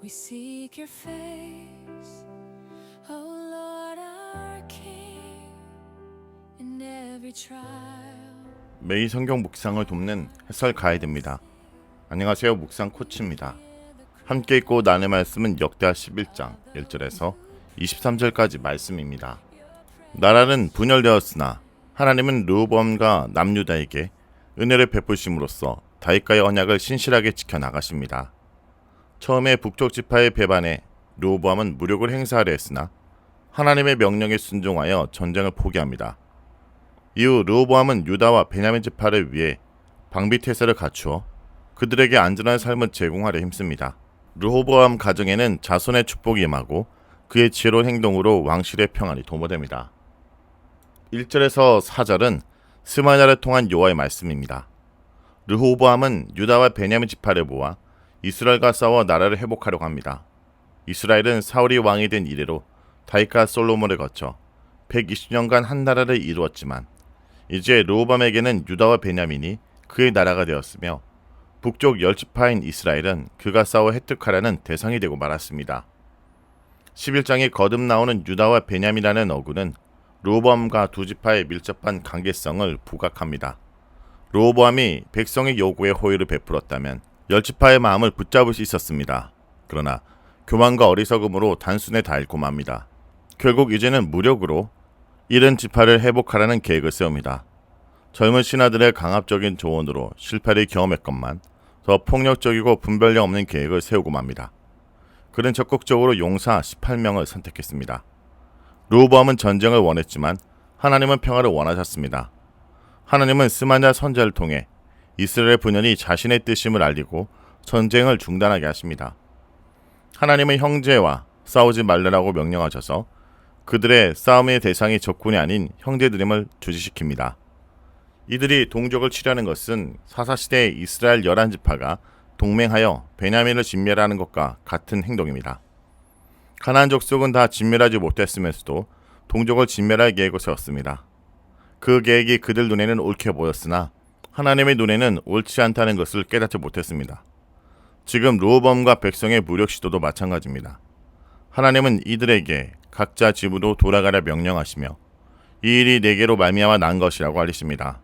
We seek your face, O Lord our King, in every trial. 매일 성경 묵상을 돕는 해설 가이드입니다. 안녕하세요. 묵상 코치입니다. 함께 읽고 나눌 말씀은 역대하 11장 1절에서 23절까지 말씀입니다. 나라는 분열되었으나 하나님은 르호보암과 남유다에게 은혜를 베푸심으로써 다윗과의 언약을 신실하게 지켜나가십니다. 처음에 북쪽 지파의 배반에 르호보암은 무력을 행사하려 했으나 하나님의 명령에 순종하여 전쟁을 포기합니다. 이후 르호보암은 유다와 베냐민 지파를 위해 방비태세를 갖추어 그들에게 안전한 삶을 제공하려 힘씁니다. 르호보암 가정에는 자손의 축복이 임하고 그의 지혜로운 행동으로 왕실의 평안이 도모됩니다. 1절에서 4절은 스마냐를 통한 여호와의 말씀입니다. 르호보암은 유다와 베냐민 지파를 모아 이스라엘과 싸워 나라를 회복하려고 합니다. 이스라엘은 사울이 왕이 된 이래로 다윗과 솔로몬을 거쳐 120년간 한 나라를 이루었지만 이제 르호보암에게는 유다와 베냐민이 그의 나라가 되었으며 북쪽 10지파인 이스라엘은 그가 싸워 획득하려는 대상이 되고 말았습니다. 11장에 거듭 나오는 유다와 베냐민이라는 어구는 르호보암과 두 지파의 밀접한 관계성을 부각합니다. 르호보암이 백성의 요구에 호의를 베풀었다면 10지파의 마음을 붙잡을 수 있었습니다. 그러나 교만과 어리석음으로 단순에 닳고 맙니다. 결국 이제는 무력으로 잃은 지파를 회복하라는 계획을 세웁니다. 젊은 신하들의 강압적인 조언으로 실패를 경험했건만 더 폭력적이고 분별력 없는 계획을 세우고 맙니다. 그는 적극적으로 용사 18명을 선택했습니다. 르호보암은 전쟁을 원했지만 하나님은 평화를 원하셨습니다. 하나님은 스마냐 선지자를 통해 이스라엘 분연이 자신의 뜻임을 알리고 전쟁을 중단하게 하십니다. 하나님은 형제와 싸우지 말라고 명령하셔서 그들의 싸움의 대상이 적군이 아닌 형제들임을 주지시킵니다. 이들이 동족을 치려는 것은 사사시대의 이스라엘 11지파가 동맹하여 베냐민을 진멸하는 것과 같은 행동입니다. 가나안 족속은 다 진멸하지 못했으면서도 동족을 진멸할 계획을 세웠습니다. 그 계획이 그들 눈에는 옳게 보였으나 하나님의 눈에는 옳지 않다는 것을 깨닫지 못했습니다. 지금 르호보암과 백성의 무력 시도도 마찬가지입니다. 하나님은 이들에게 각자 집으로 돌아가라 명령하시며 이 일이 내게로 말미암아 난 것이라고 알리십니다.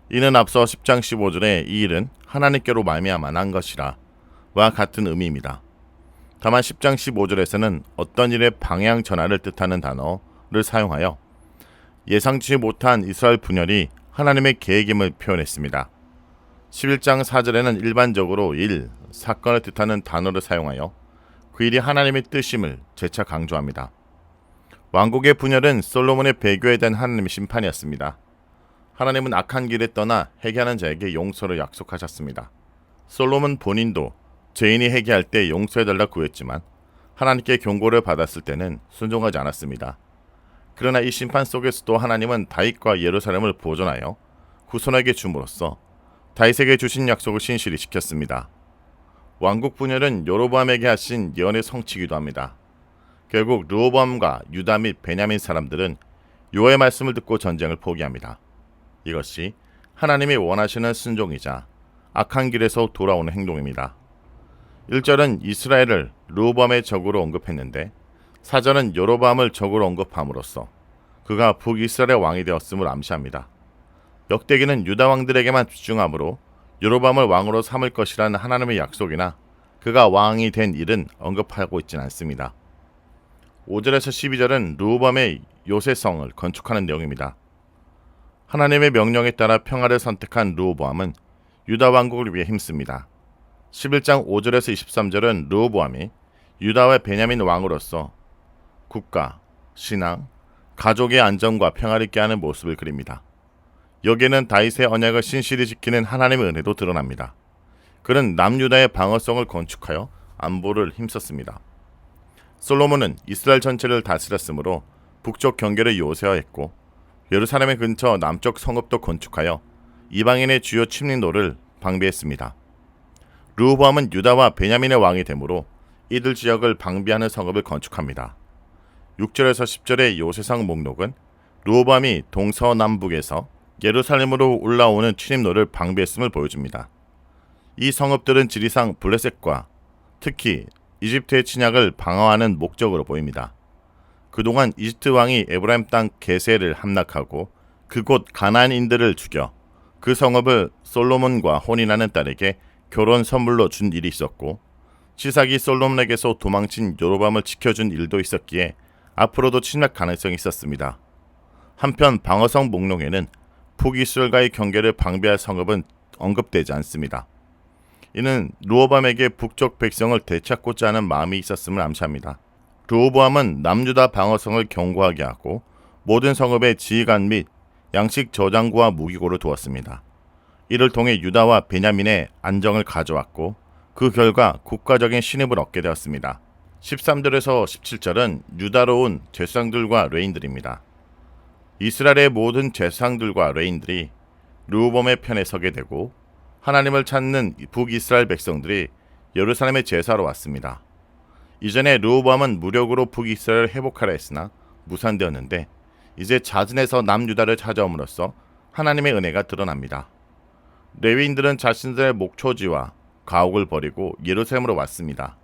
이는 앞서 10장 15절에 이 일은 하나님께로 말미암아 난 것이라 와 같은 의미입니다. 다만 10장 15절에서는 어떤 일의 방향 전환을 뜻하는 단어를 사용하여 예상치 못한 이스라엘 분열이 하나님의 계획임을 표현했습니다. 11장 4절에는 일반적으로 일, 사건을 뜻하는 단어를 사용하여 그 일이 하나님의 뜻임을 재차 강조합니다. 왕국의 분열은 솔로몬의 배교에 대한 하나님의 심판이었습니다. 하나님은 악한 길에 떠나 회개하는 자에게 용서를 약속하셨습니다. 솔로몬 본인도 죄인이 회개할 때 용서해달라 구했지만 하나님께 경고를 받았을 때는 순종하지 않았습니다. 그러나 이 심판 속에서도 하나님은 다윗과 예루살렘을 보존하여 후손에게 줌으로써 다윗에게 주신 약속을 신실히 지켰습니다. 왕국 분열은 여로보암에게 하신 예언의 성취이기도 합니다. 결국 르호보암과 유다 및 베냐민 사람들은 여호와의 말씀을 듣고 전쟁을 포기합니다. 이것이 하나님이 원하시는 순종이자 악한 길에서 돌아오는 행동입니다. 1절은 이스라엘을 르호보암의 적으로 언급했는데 4절은 여로보암을 적으로 언급함으로써 그가 북이스라엘의 왕이 되었음을 암시합니다. 역대기는 유다 왕들에게만 집중하므로 여로보암을 왕으로 삼을 것이라는 하나님의 약속이나 그가 왕이 된 일은 언급하고 있지는 않습니다. 5절에서 12절은 르호보암의 요새성을 건축하는 내용입니다. 하나님의 명령에 따라 평화를 선택한 르호보암은 유다 왕국을 위해 힘씁니다. 11장 5절에서 23절은 르호보암이 유다와 베냐민 왕으로서 국가, 신앙, 가족의 안정과 평화를 있게 하는 모습을 그립니다. 여기에는 다윗의 언약을 신실히 지키는 하나님의 은혜도 드러납니다. 그는 남유다의 방어성을 건축하여 안보를 힘썼습니다. 솔로몬은 이스라엘 전체를 다스렸으므로 북쪽 경계를 요새화했고 예루살렘의 근처 남쪽 성읍도 건축하여 이방인의 주요 침략로를 방비했습니다. 르호보암은 유다와 베냐민의 왕이 되므로 이들 지역을 방비하는 성읍을 건축합니다. 6절에서 10절의 요새상 목록은 르호보암이 동서남북에서 예루살렘으로 올라오는 출입로를 방비했음을 보여줍니다. 이 성읍들은 지리상 블레셋과 특히 이집트의 침략을 방어하는 목적으로 보입니다. 그동안 이집트 왕이 에브라임 땅 게셀을 함락하고 그곳 가나안인들을 죽여 그 성읍을 솔로몬과 혼인하는 딸에게 결혼 선물로 준 일이 있었고, 시삭이 솔로몬에게서 도망친 여로보암을 지켜준 일도 있었기에 앞으로도 침략 가능성이 있었습니다. 한편 방어성 목록에는 북이스라엘과의 경계를 방비할 성읍은 언급되지 않습니다. 이는 르호보암에게 북쪽 백성을 되찾고자 하는 마음이 있었음을 암시합니다. 르호보암은 남유다 방어성을 견고하게 하고 모든 성읍에 지휘관 및 양식 저장고와 무기고를 두었습니다. 이를 통해 유다와 베냐민의 안정을 가져왔고 그 결과 국가적인 신입을 얻게 되었습니다. 13절에서 17절은 유다로 온 제사장들과 레인들입니다. 이스라엘의 모든 제사장들과 레인들이 르호보암의 편에 서게 되고 하나님을 찾는 북이스라엘 백성들이 예루살렘의 제사로 왔습니다. 이전에 르호보암은 무력으로 북이스라엘을 회복하려 했으나 무산되었는데 이제 자진해서 남유다를 찾아옴으로써 하나님의 은혜가 드러납니다. 레위인들은 자신들의 목초지와 가옥을 버리고 예루살렘으로 왔습니다.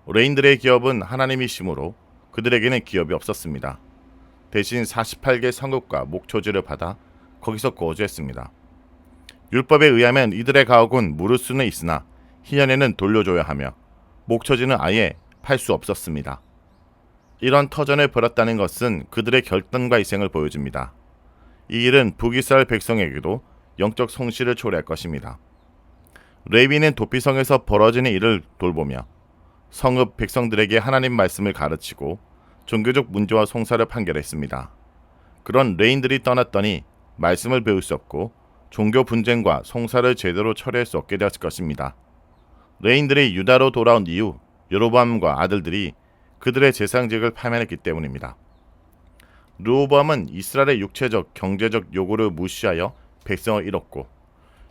레인들의 기업은 하나님이시므로 그들에게는 기업이 없었습니다. 대신 48개 성읍과 목초지를 받아 거기서 거주했습니다. 율법에 의하면 이들의 가옥은 물을 수는 있으나 희년에는 돌려줘야 하며 목초지는 아예 팔 수 없었습니다. 이런 터전을 벌였다는 것은 그들의 결단과 희생을 보여줍니다. 이 일은 북이스라엘 백성에게도 영적 성실을 초래할 것입니다. 레위는 도피성에서 벌어지는 일을 돌보며 성읍 백성들에게 하나님 말씀을 가르치고 종교적 문제와 송사를 판결했습니다. 그런 레인들이 떠났더니 말씀을 배울 수 없고 종교 분쟁과 송사를 제대로 처리할 수 없게 되었을 것입니다. 레인들이 유다로 돌아온 이후 여로보암과 아들들이 그들의 제사장직을 파면했기 때문입니다. 르호보암은 이스라엘의 육체적, 경제적 요구를 무시하여 백성을 잃었고,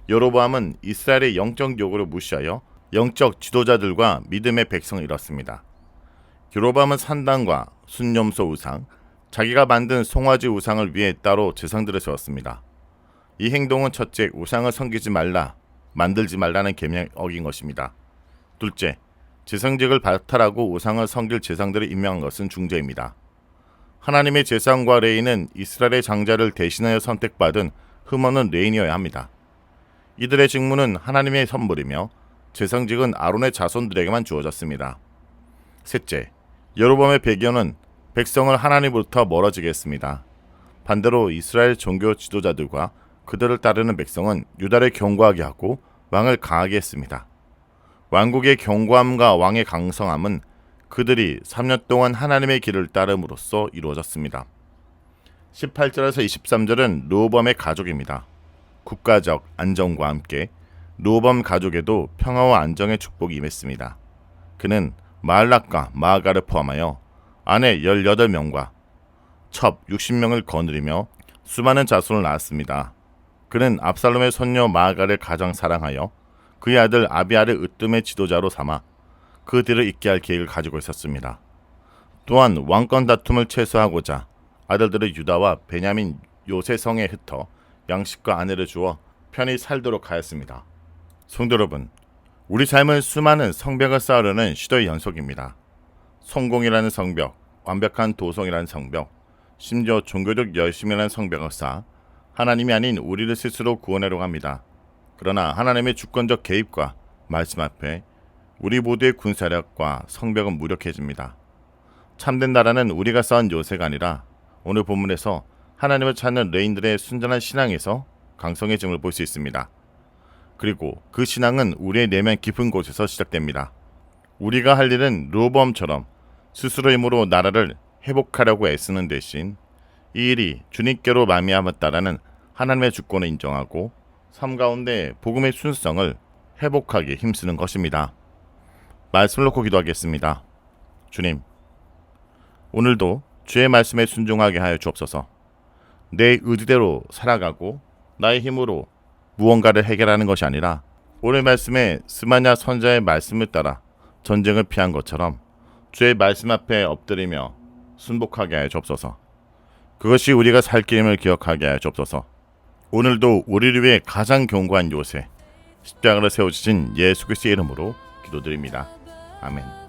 여로보암은 이스라엘의 영적 요구를 무시하여 영적 지도자들과 믿음의 백성을 잃었습니다. 여로보암은 산당과 순념소 우상, 자기가 만든 송아지 우상을 위해 따로 제사장들을 세웠습니다. 이 행동은 첫째, 우상을 섬기지 말라, 만들지 말라는 계명을 어긴 것입니다. 둘째, 제사장직을 박탈하고 우상을 섬길 제사장들을 임명한 것은 중죄입니다. 하나님의 제사장과 레위는 이스라엘의 장자를 대신하여 선택받은 흠없는 레인이어야 합니다. 이들의 직무는 하나님의 선물이며 제사장직은 아론의 자손들에게만 주어졌습니다. 셋째, 여로보암의 배경은 백성을 하나님으로부터 멀어지게 했습니다. 반대로 이스라엘 종교 지도자들과 그들을 따르는 백성은 유다를 견고하게 하고 왕을 강하게 했습니다. 왕국의 견고함과 왕의 강성함은 그들이 3년 동안 하나님의 길을 따름으로써 이루어졌습니다. 18절에서 23절은 르호보암의 가족입니다. 국가적 안정과 함께 르호보암 가족에도 평화와 안정의 축복이 임했습니다. 그는 마알락과 마아가를 포함하여 아내 18명과 첩 60명을 거느리며 수많은 자손을 낳았습니다. 그는 압살롬의 손녀 마아가를 가장 사랑하여 그의 아들 아비아를 으뜸의 지도자로 삼아 그 뒤를 잇게 할 계획을 가지고 있었습니다. 또한 왕권 다툼을 최소화하고자 아들들을 유다와 베냐민 요새성에 흩어 양식과 아내를 주어 편히 살도록 하였습니다. 성도 여러분, 우리 삶은 수많은 성벽을 쌓으려는 시도의 연속입니다. 성공이라는 성벽, 완벽한 도성이라는 성벽, 심지어 종교적 열심이라는 성벽을 쌓아 하나님이 아닌 우리를 스스로 구원하려고 합니다. 그러나 하나님의 주권적 개입과 말씀 앞에 우리 모두의 군사력과 성벽은 무력해집니다. 참된 나라는 우리가 쌓은 요새가 아니라 오늘 본문에서 하나님을 찾는 레인들의 순전한 신앙에서 강성해짐을 볼 수 있습니다. 그리고 그 신앙은 우리의 내면 깊은 곳에서 시작됩니다. 우리가 할 일은 르호보암처럼 스스로의 힘으로 나라를 회복하려고 애쓰는 대신 이 일이 주님께로 말미암았다라는 하나님의 주권을 인정하고 삶 가운데 복음의 순수성을 회복하기 힘쓰는 것입니다. 말씀을 놓고 기도하겠습니다. 주님, 오늘도 주의 말씀에 순종하게 하여 주옵소서. 내 의지대로 살아가고 나의 힘으로 무언가를 해결하는 것이 아니라 오늘 말씀에 스마냐 선자의 말씀을 따라 전쟁을 피한 것처럼 주의 말씀 앞에 엎드리며 순복하게 하여 주옵소서. 그것이 우리가 살 길임을 기억하게 하여 주옵소서. 오늘도 우리를 위해 가장 견고한 요새 십자가를 세워주신 예수 그리스도의 이름으로 기도드립니다. 아멘.